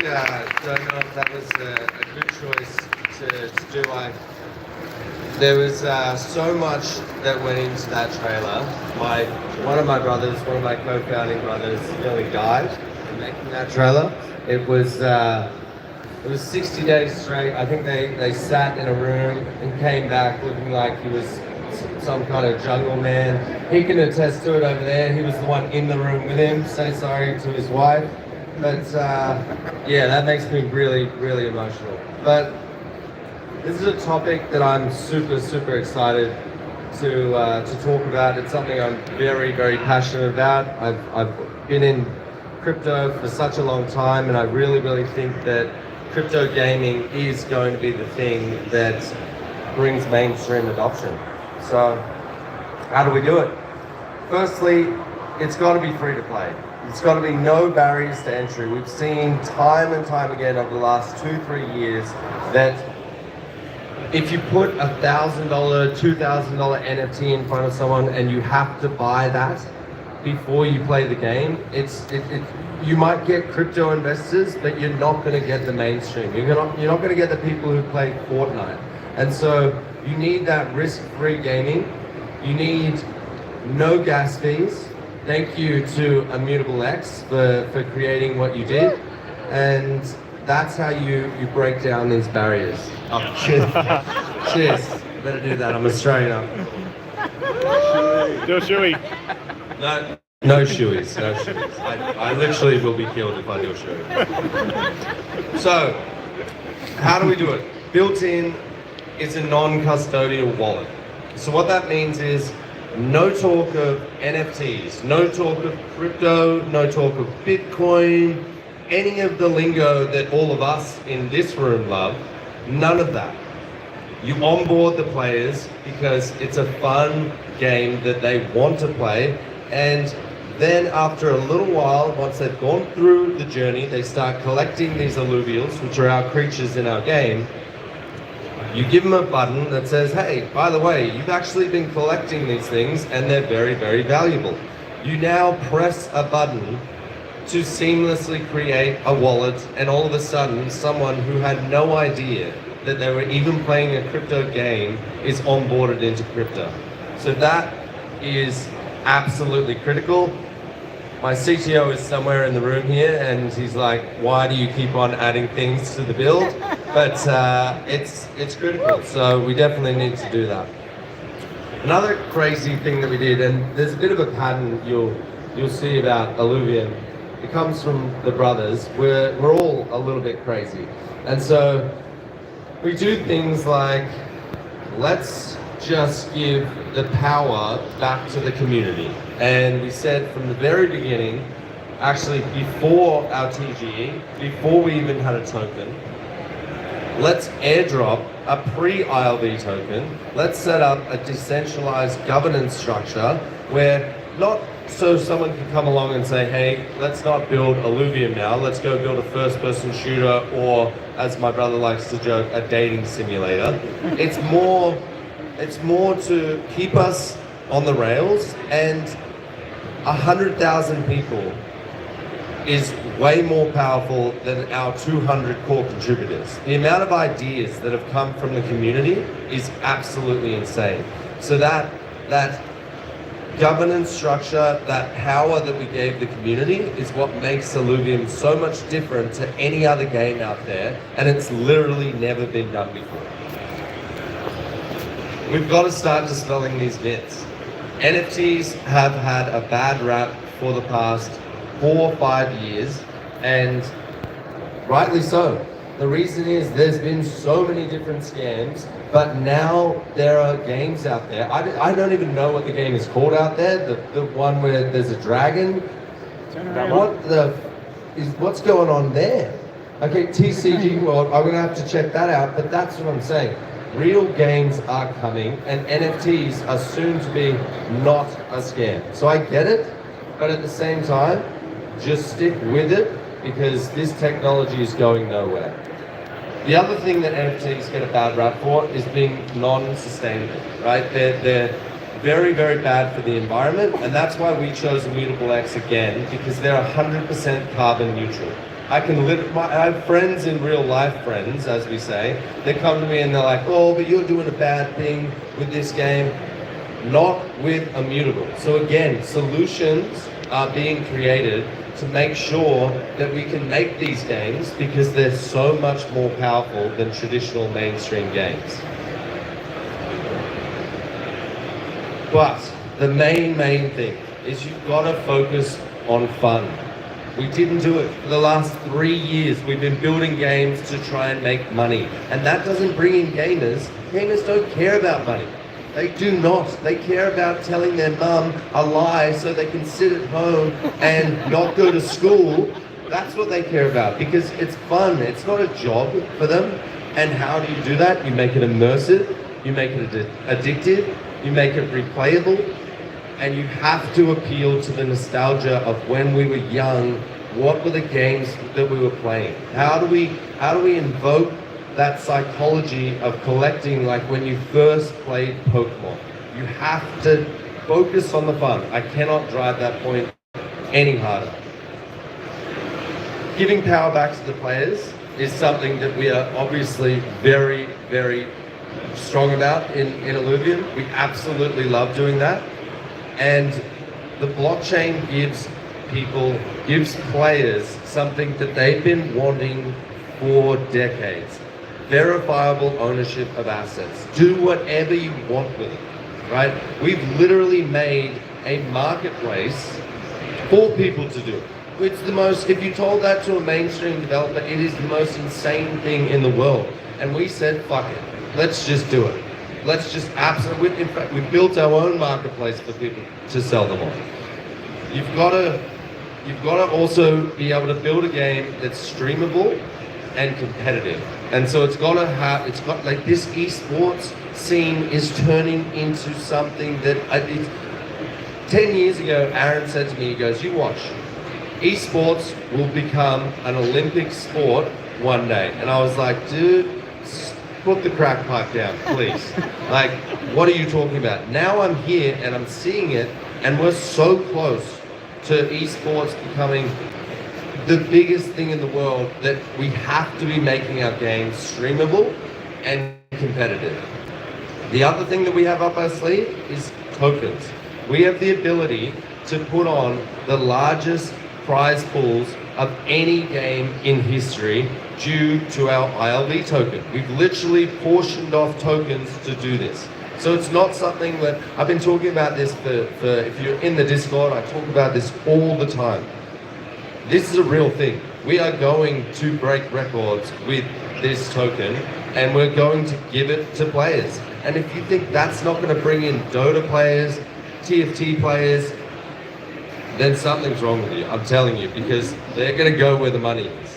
don't know if that was a good choice to do. There was so much that went into that trailer. One of my co-founding brothers, nearly died in making that trailer. It was 60 days straight. I think they sat in a room and came back looking like he was some kind of jungle man. He can attest to it over there. He was the one in the room with him. Say sorry to his wife. But yeah, that makes me really, really emotional. But this is a topic that I'm super, super excited to talk about. It's something I'm very, very passionate about. I've been in crypto for such a long time, and I really, really think that crypto gaming is going to be the thing that brings mainstream adoption. So, how do we do it? Firstly, it's got to be free to play. It's got to be no barriers to entry. We've seen time and time again over the last 2-3 years that if you put $1,000, $2,000 NFT in front of someone and you have to buy that before you play the game, you might get crypto investors, but you're not going to get the mainstream. You're not going to get the people who play Fortnite. And so you need that risk-free gaming. You need no gas fees. Thank you to Immutable X for creating what you did. And that's how you break down these barriers. Oh, cheers. Cheers. Better do that. I'm Australian. Do a shoey. No shoeys. No shoeys. I literally will be killed if I do a shoey. So, how do we do it? Built in is a non-custodial wallet. So what that means is no talk of NFTs, no talk of crypto, no talk of Bitcoin, any of the lingo that all of us in this room love, none of that. You onboard the players because it's a fun game that they want to play, and then after a little while, once they've gone through the journey, they start collecting these alluvials, which are our creatures in our game. You give them a button that says, hey, by the way, you've actually been collecting these things and they're very, very valuable. You now press a button to seamlessly create a wallet, and all of a sudden, someone who had no idea that they were even playing a crypto game is onboarded into crypto. So that is absolutely critical. My CTO is somewhere in the room here, and he's like, why do you keep on adding things to the build? But it's critical, so we definitely need to do that. Another crazy thing that we did, and there's a bit of a pattern you'll see about Alluvian. It comes from the brothers. We're all a little bit crazy. And so we do things like, let's just give the power back to the community. And we said from the very beginning, actually before our TGE, before we even had a token, let's airdrop a pre-ILV token. Let's set up a decentralized governance structure where not so someone can come along and say, hey, let's not build Alluvium now, let's go build a first-person shooter, or, as my brother likes to joke, a dating simulator. It's more to keep us on the rails, and 100,000 people is way more powerful than our 200 core contributors. The amount of ideas that have come from the community is absolutely insane. So that governance structure, that power that we gave the community is what makes Alluvium so much different to any other game out there, and it's literally never been done before. We've got to start dispelling these myths. NFTs have had a bad rap for the past 4 or 5 years, and rightly so. The reason is there's been so many different scams, but now there are games out there. I don't even know what the game is called out there. The one where there's a dragon. What's going on there? Okay, TCG World, I'm gonna have to check that out, but that's what I'm saying. Real games are coming, and NFTs are soon to be not a scam. So I get it, but at the same time, just stick with it, because this technology is going nowhere. The other thing that NFTs get a bad rap for is being non-sustainable, right? They're very, very bad for the environment, and that's why we chose Immutable X again, because they're 100% carbon neutral. I have friends in real life, friends, as we say. They come to me and they're like, oh, but you're doing a bad thing with this game. Not with Immutable. So again, solutions are being created to make sure that we can make these games because they're so much more powerful than traditional mainstream games. But the main thing is you've got to focus on fun. We didn't do it for the last 3 years. We've been building games to try and make money. And that doesn't bring in gamers. Gamers don't care about money. They do not. They care about telling their mum a lie so they can sit at home and not go to school. That's what they care about because it's fun. It's not a job for them. And how do you do that? You make it immersive. You make it addictive. You make it replayable. And you have to appeal to the nostalgia of when we were young. What were the games that we were playing? How do we invoke that psychology of collecting like when you first played Pokemon? You have to focus on the fun. I cannot drive that point any harder. Giving power back to the players is something that we are obviously very strong about in Illuvium. We absolutely love doing that. And the blockchain gives players something that they've been wanting for decades. Verifiable ownership of assets. Do whatever you want with it, right? We've literally made a marketplace for people to do it. It's the most, if you told that to a mainstream developer, it is the most insane thing in the world. And we said, fuck it, let's just do it. Let's just absolutely, in fact, we built our own marketplace for people to sell them on. You've got to also be able to build a game that's streamable and competitive. And so it's got like this esports scene is turning into something that 10 years ago, Aaron said to me, he goes, you watch, esports will become an Olympic sport one day. And I was like, dude, put the crack pipe down, please. Like, what are you talking about? Now I'm here and I'm seeing it, and we're so close to esports becoming the biggest thing in the world that we have to be making our games streamable and competitive. The other thing that we have up our sleeve is tokens. We have the ability to put on the largest prize pools of any game in history due to our ILV token. We've literally portioned off tokens to do this. So it's not something that, I've been talking about this for if you're in the Discord, I talk about this all the time. This is a real thing. We are going to break records with this token, and we're going to give it to players. And if you think that's not going to bring in Dota players, TFT players, then something's wrong with you, I'm telling you, because they're going to go where the money is.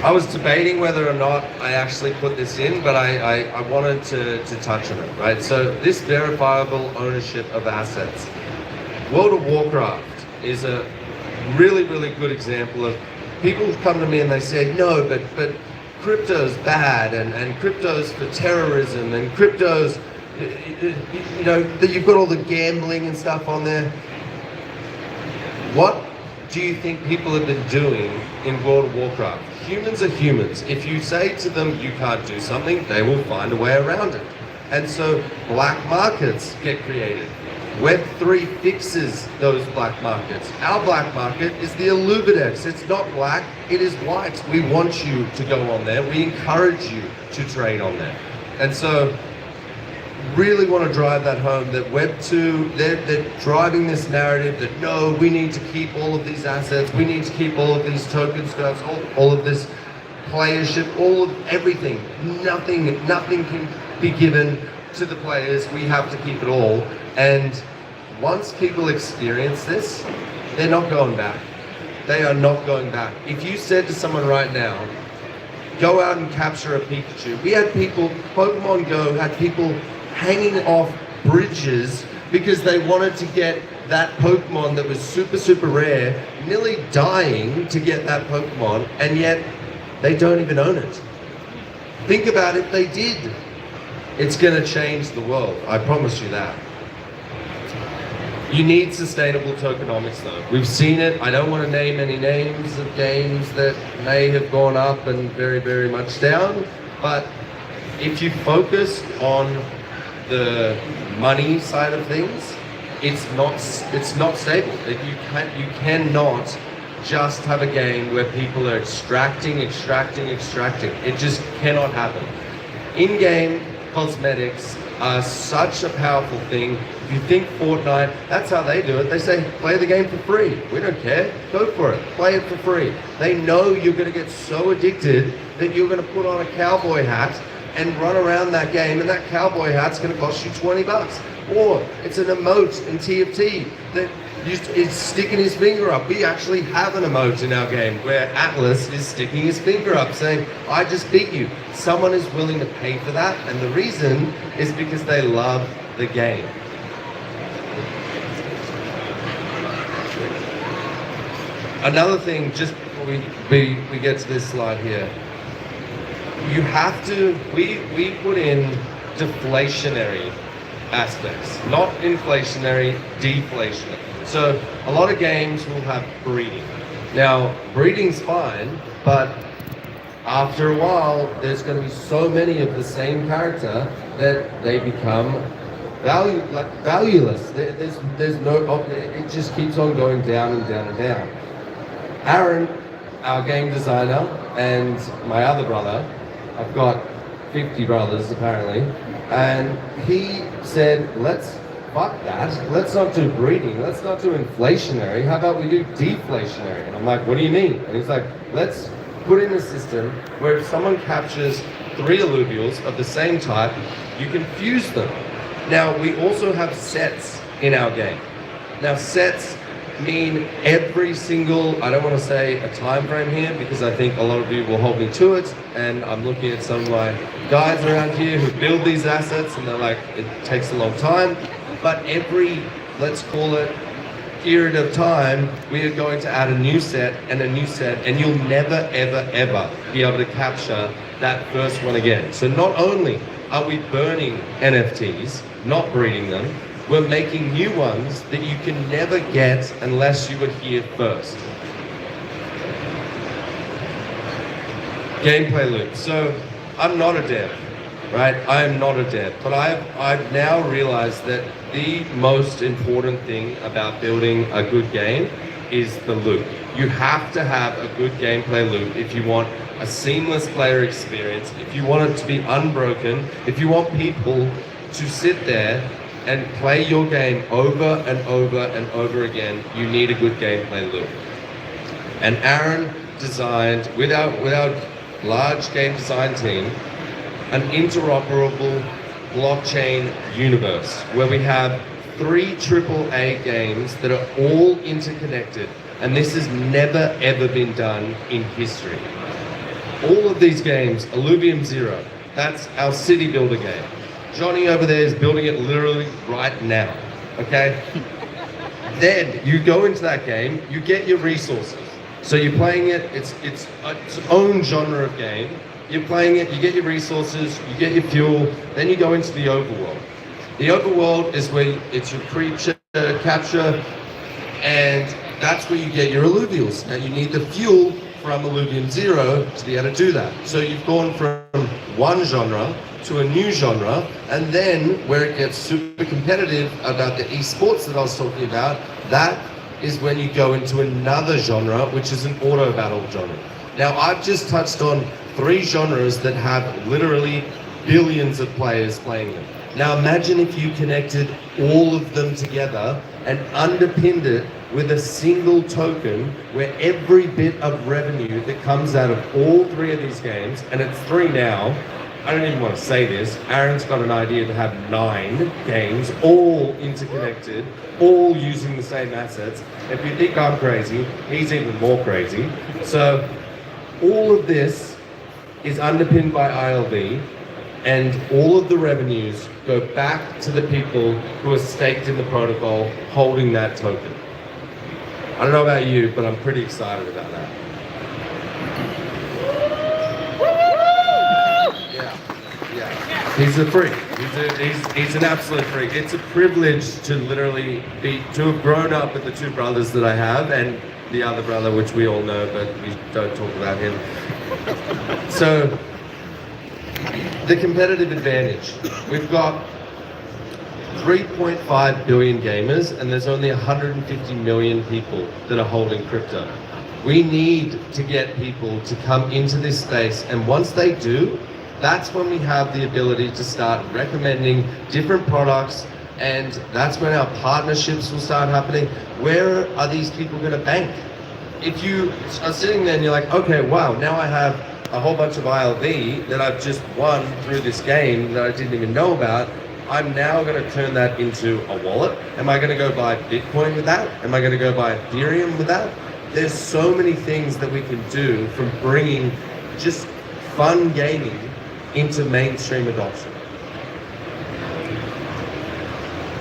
I was debating whether or not I actually put this in, but I wanted to touch on it, right? So this verifiable ownership of assets. World of Warcraft is a really good example of people who come to me and they say, no, but crypto's bad and crypto's for terrorism and crypto's, you know, that you've got all the gambling and stuff on there. What do you think people have been doing in World of Warcraft? Humans are humans. If you say to them you can't do something, they will find a way around it. And so black markets get created. Web3 fixes those black markets. Our black market is the Illuvidex. It's not black, it is white. We want you to go on there. We encourage you to trade on there. And so really want to drive that home that Web2, they're driving this narrative that no, we need to keep all of these assets, we need to keep all of these token stuffs, all of this playership, all of everything. Nothing can be given to the players, we have to keep it all. And once people experience this, they're not going back. They are not going back. If you said to someone right now, go out and capture a Pikachu. We had people, Pokemon Go had people hanging off bridges because they wanted to get that Pokemon that was super rare, nearly dying to get that Pokemon, and yet they don't even own it. Think about it, they did. It's gonna change the world, I promise you that. You need sustainable tokenomics though. We've seen it. I don't want to name any names of games that may have gone up and very, very much down, but if you focus on the money side of things, it's not stable. You cannot just have a game where people are extracting. It just cannot happen. In-game cosmetics are such a powerful thing. If you think Fortnite, that's how they do it. They say, play the game for free. We don't care. Go for it. Play it for free. They know you're going to get so addicted that you're going to put on a cowboy hat and run around that game, and that cowboy hat's going to cost you $20. Or it's an emote in TFT that is sticking his finger up. We actually have an emote in our game where Atlas is sticking his finger up saying, I just beat you. Someone is willing to pay for that, and the reason is because they love the game. Another thing, just before we get to this slide here, you have to, we put in deflationary aspects, not inflationary, deflationary. So a lot of games will have breeding. Now, breeding's fine, but after a while, there's going to be so many of the same character that they become valueless. There's no, it just keeps on going down and down and down. Aaron, our game designer, and my other brother, I've got 50 brothers apparently, and he said, let's fuck that, let's not do breeding, let's not do inflationary, how about we do deflationary? And I'm like, what do you mean? And he's like, let's put in a system where if someone captures 3 alluvials of the same type, you can fuse them. Now, we also have sets in our game. Now, sets mean every single, I don't want to say a time frame here because I think a lot of you will hold me to it, and I'm looking at some of my guys around here who build these assets and they're like, it takes a long time, but every, let's call it, period of time, we are going to add a new set, and you'll never, ever, ever be able to capture that first one again. So not only are we burning NFTs, not breeding them, we're making new ones that you can never get unless you were here first. Gameplay loop. So I'm not a dev, right? I am not a dev, but I've now realized that the most important thing about building a good game is the loop. You have to have a good gameplay loop if you want a seamless player experience, if you want it to be unbroken, if you want people to sit there and play your game over and over and over again, you need a good gameplay loop. And Aaron designed, with our large game design team, an interoperable blockchain universe where we have 3 AAA games that are all interconnected, and this has never ever been done in history. All of these games, Alluvium Zero, that's our city builder game. Johnny over there is building it literally right now, okay? Then you go into that game, you get your resources. So you're playing it, it's its own genre of game. You're playing it, you get your resources, you get your fuel, then you go into the overworld. The overworld is where it's your creature capture, and that's where you get your alluvials. Now you need the fuel from Alluvium Zero to be able to do that. So you've gone from one genre to a new genre, and then where it gets super competitive about the esports that I was talking about, that is when you go into another genre, which is an auto battle genre. Now I've just touched on 3 genres that have literally billions of players playing them. Now imagine if you connected all of them together and underpinned it with a single token where every bit of revenue that comes out of all 3 of these games, and it's 3 now, I don't even want to say this, Aaron's got an idea to have 9 games, all interconnected, all using the same assets. If you think I'm crazy, he's even more crazy. So all of this is underpinned by ILV, and all of the revenues go back to the people who are staked in the protocol holding that token. I don't know about you, but I'm pretty excited about that. Yeah, he's a freak. He's an absolute freak. It's a privilege to literally to have grown up with the two brothers that I have, and the other brother, which we all know, but we don't talk about him. So, the competitive advantage. We've got 3.5 billion gamers, and there's only 150 million people that are holding crypto. We need to get people to come into this space, and once they do, that's when we have the ability to start recommending different products, and that's when our partnerships will start happening. Where are these people going to bank? If you are sitting there and you're like, okay, wow, now I have a whole bunch of ILV that I've just won through this game that I didn't even know about, I'm now going to turn that into a wallet. Am I going to go buy Bitcoin with that? Am I going to go buy Ethereum with that? There's so many things that we can do from bringing just fun gaming into mainstream adoption.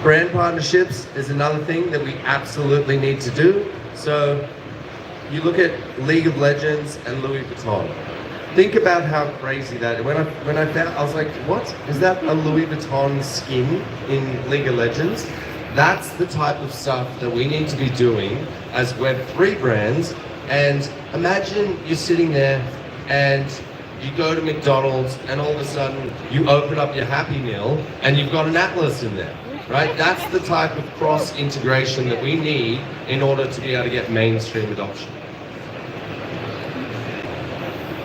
Brand partnerships is another thing that we absolutely need to do. So you look at League of Legends and Louis Vuitton. Think about how crazy that is. When I found, I was like, what? Is that a Louis Vuitton skin in League of Legends? That's the type of stuff that we need to be doing as Web3 brands. And imagine you're sitting there and you go to McDonald's and all of a sudden you open up your Happy Meal and you've got an Atlas in there, right? That's the type of cross integration that we need in order to be able to get mainstream adoption.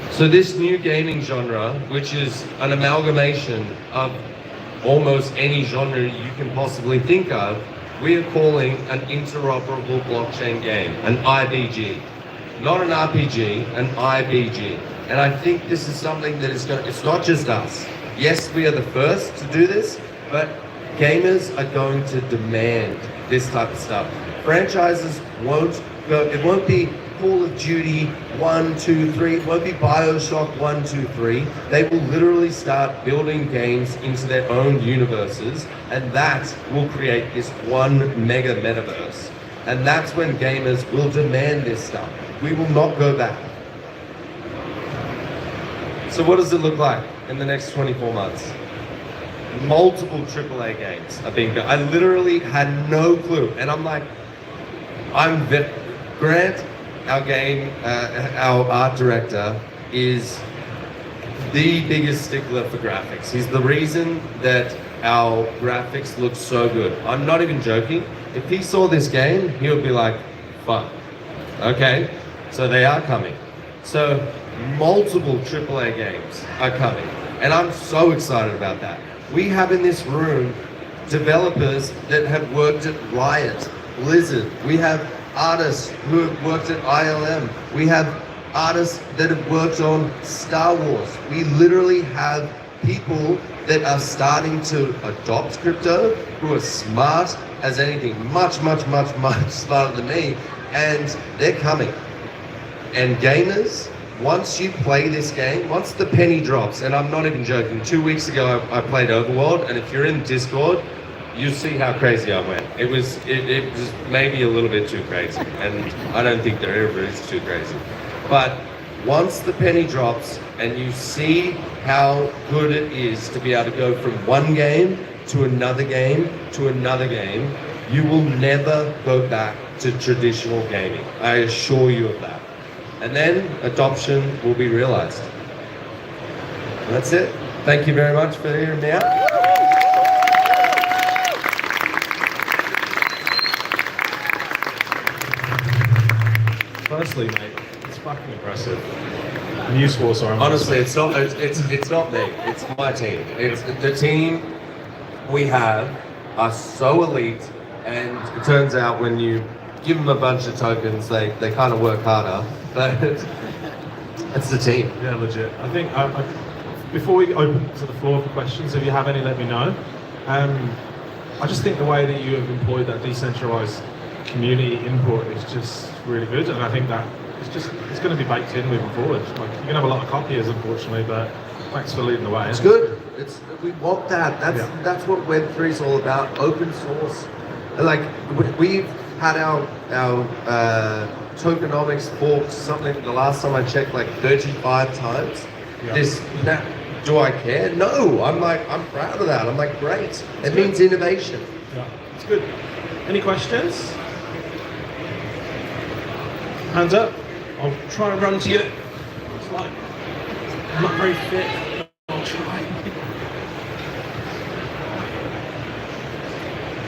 So this new gaming genre, which is an amalgamation of almost any genre you can possibly think of, we are calling an interoperable blockchain game, an IBG. Not an RPG, an IBG. And I think this is something that is it's not just us. Yes, we are the first to do this, but gamers are going to demand this type of stuff. Franchises won't go, it won't be Call of Duty 1, 2, 3, it won't be Bioshock 1, 2, 3. They will literally start building games into their own universes, and that will create this one mega metaverse. And that's when gamers will demand this stuff. We will not go back. So what does it look like in the next 24 months? Multiple AAA games are being built. I literally had no clue, and I'm like, Grant, our art director, is the biggest stickler for graphics. He's the reason that our graphics look so good. I'm not even joking. If he saw this game, he would be like, fuck. Okay, so they are coming. So multiple AAA games are coming, and I'm so excited about that. We have in this room developers that have worked at Riot, Blizzard. We have artists who have worked at ILM. We have artists that have worked on Star Wars. We literally have people that are starting to adopt crypto, who are smart as anything, much smarter than me, and they're coming. And gamers, once you play this game, once the penny drops, and I'm not even joking, 2 weeks ago I played Overworld, and if you're in Discord, you see how crazy I went. It was maybe a little bit too crazy, and I don't think there ever is too crazy. But once the penny drops and you see how good it is to be able to go from one game to another game to another game, you will never go back to traditional gaming. I assure you of that. And then adoption will be realized. And that's it. Thank you very much for hearing me out. Firstly, mate, it's fucking impressive. And useful, sorry. Honestly, it's not me. It's my team. It's the team we have are so elite, and it turns out when you give them a bunch of tokens, they kind of work harder. But it's the team. Yeah, legit. I think before we open to the floor for questions, if you have any, let me know. I just think the way that you have employed that decentralized community input is just really good, and I think that it's going to be baked in moving forward. Like, you're going to have a lot of copiers, unfortunately, but thanks for leading the way. It's good. We want that. That's what Web3 is all about. Open source. Like, we've had our tokenomics forked something. The last time I checked, like 35 times. Yeah. do I care? No, I'm proud of that. I'm like, great. It means innovation. Yeah, it's good. Any questions? Hands up. I'll try and run to you. It's like, I'm not very fit. I'll try.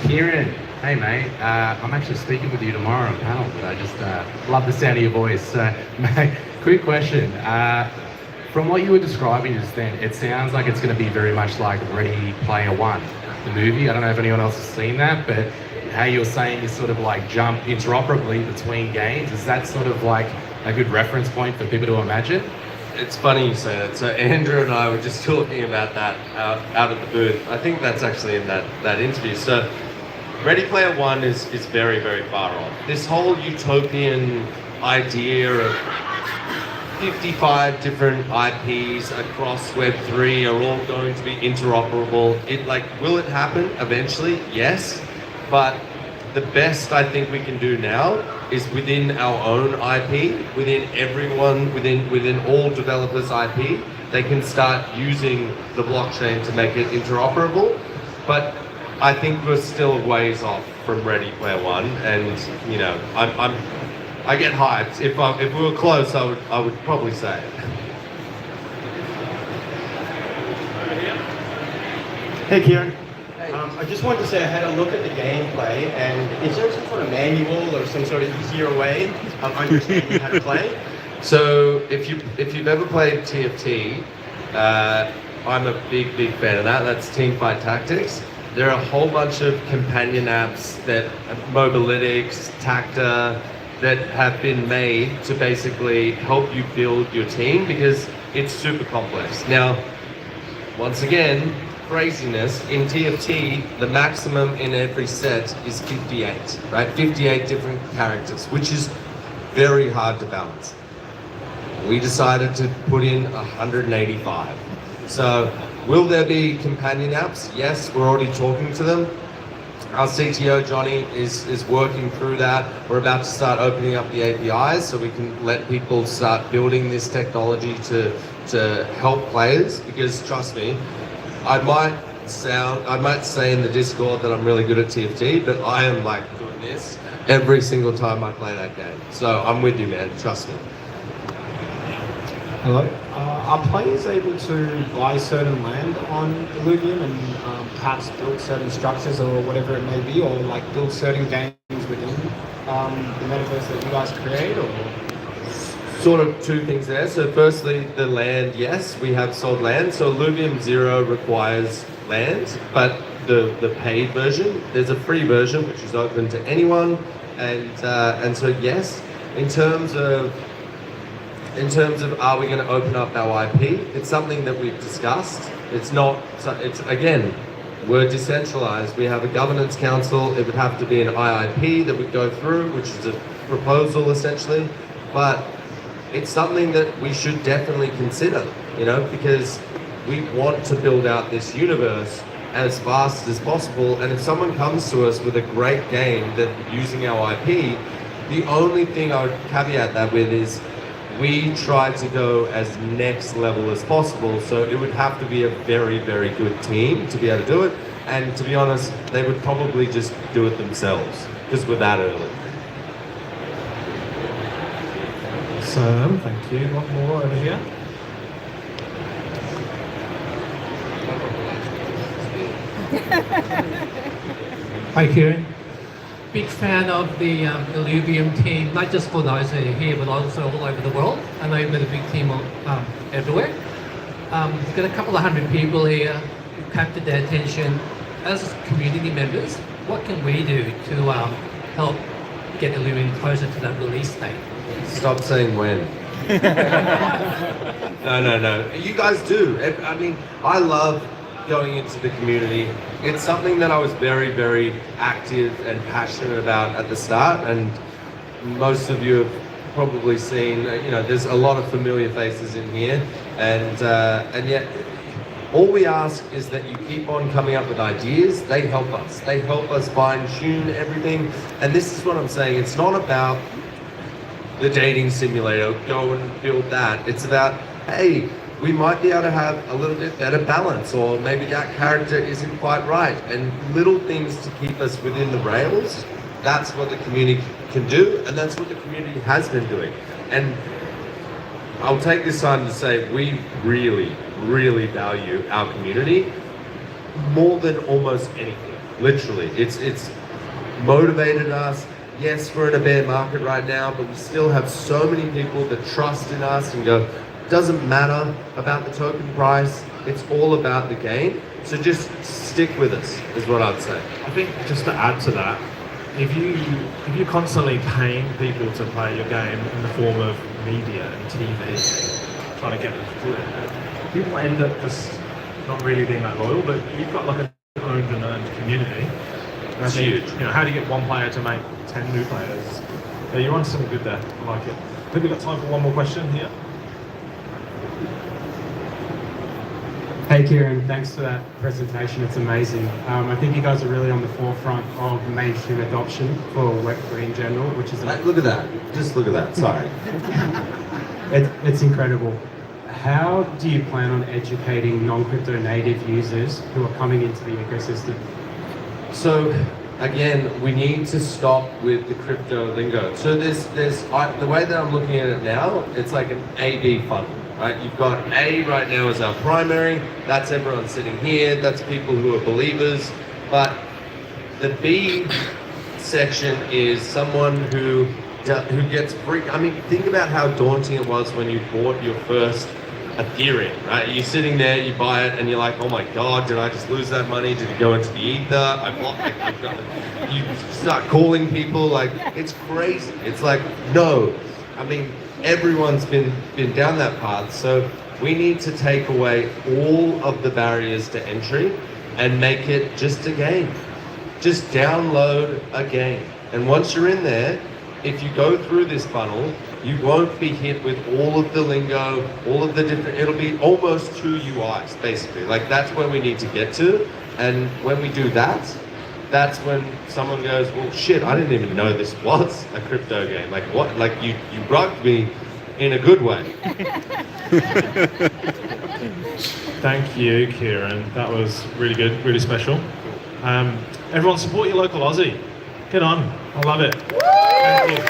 Kieran, hey mate, I'm actually speaking with you tomorrow on panel, but I just love the sound of your voice. So, mate, quick question. From what you were describing just then, it sounds like it's going to be very much like Ready Player One, the movie. I don't know if anyone else has seen that, but how you're saying you sort of like jump interoperably between games, is that sort of like a good reference point for people to imagine? It's funny you say that. So Andrew and I were just talking about that out at the booth. I think that's actually in that interview. So Ready Player One is very, very far off. This whole utopian idea of 55 different IPs across Web3 are all going to be interoperable. Will it happen eventually? Yes. But the best I think we can do now is within our own IP, within everyone, within all developers' IP, they can start using the blockchain to make it interoperable. But I think we're still ways off from Ready Player One, and I get hyped. If we were close, I would probably say it. Hey Kieran, I just wanted to say I had a look at the gameplay, and is there some sort of manual or some sort of easier way of understanding how to play? So if you've ever played TFT, I'm a big fan of that. That's Teamfight Tactics. There are a whole bunch of companion apps that Mobalytics, Tacta, that have been made to basically help you build your team because it's super complex. Now, once again, craziness, in TFT, the maximum in every set is 58, right? 58 different characters, which is very hard to balance. We decided to put in 185. So, will there be companion apps? Yes, we're already talking to them. Our CTO, Johnny, is working through that. We're about to start opening up the APIs so we can let people start building this technology to help players, because trust me, I might say in the Discord that I'm really good at TFT, but I am like doing this every single time I play that game. So I'm with you, man, trust me. Hello. Are players able to buy certain land on Illuvium and perhaps build certain structures or whatever it may be, or like build certain games within the metaverse that you guys create? Or Sort of two things there. So firstly, the land, yes, we have sold land. So Illuvium 0 requires land, but the paid version, there's a free version which is open to anyone, and so yes, in terms of are we going to open up our IP? It's something that we've discussed. It's again, we're decentralized. We have a governance council. It would have to be an IIP that would go through, which is a proposal essentially. But it's something that we should definitely consider, because we want to build out this universe as fast as possible. And if someone comes to us with a great game that using our IP, the only thing I would caveat that with is we try to go as next level as possible, so it would have to be a very, very good team to be able to do it, and to be honest, they would probably just do it themselves, because we're that early. Sam, thank you. One more over here. Hi Kieran. Big fan of the Illuvium team, not just for those that are here, but also all over the world. I know you've got a big team everywhere. You've got a couple of hundred people here. You've captured their attention. As community members, what can we do to help get Illuvium closer to that release date? Stop saying when. No. You guys do. I mean, I love going into the community. It's something that I was very, very active and passionate about at the start, and most of you have probably seen, there's a lot of familiar faces in here, and yet all we ask is that you keep on coming up with ideas. They help us. They help us fine-tune everything, and this is what I'm saying. It's not about the dating simulator, go and build that. It's about, hey, we might be able to have a little bit better balance, or maybe that character isn't quite right, and little things to keep us within the rails. That's what the community can do, and that's what the community has been doing. And I'll take this time to say we really, really value our community more than almost anything. Literally, it's motivated us. Yes, we're in a bear market right now, but we still have so many people that trust in us and go, doesn't matter about the token price, it's all about the game. So just stick with us, is what I'd say. I think just to add to that, if you're constantly paying people to play your game in the form of media and TV, trying to get them to do it, people end up just not really being that loyal. But you've got like an owned and earned community. That's huge. You know, how do you get one player to make 10 new players? Yeah, you're onto something good there. I like it. I think we've got time for one more question here. Hey Kieran, thanks for that presentation, it's amazing. I think you guys are really on the forefront of mainstream adoption for Web3 in general, which is... Look at that, just look at that, sorry. It's incredible. How do you plan on educating non-crypto native users who are coming into the ecosystem? So again, we need to stop with the crypto lingo. So the way that I'm looking at it now, it's like an A-B funnel. Right, you've got A right now as our primary, that's everyone sitting here, that's people who are believers, but the B section is someone who gets freaked. I mean, think about how daunting it was when you bought your first Ethereum, right? You're sitting there, you buy it, and you're like, oh my God, did I just lose that money? Did it go into the ether? You start calling people, like, it's crazy. It's like, no. I mean, everyone's been down that path, so we need to take away all of the barriers to entry and make it just a game. Just download a game. And once you're in there, if you go through this funnel, you won't be hit with all of the lingo, all of the different, it'll be almost two UIs, basically. Like, that's where we need to get to. And when we do that, that's when someone goes, well, shit, I didn't even know this was a crypto game. Like, what? Like, you rugged me in a good way. Thank you, Kieran. That was really good, really special. Everyone support your local Aussie. Get on, I love it. Thank you.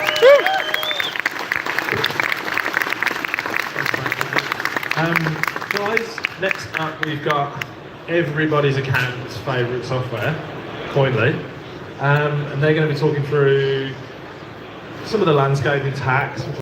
Guys, next up we've got everybody's accountant's favourite software, Coinly, and they're going to be talking through some of the landscape in tax.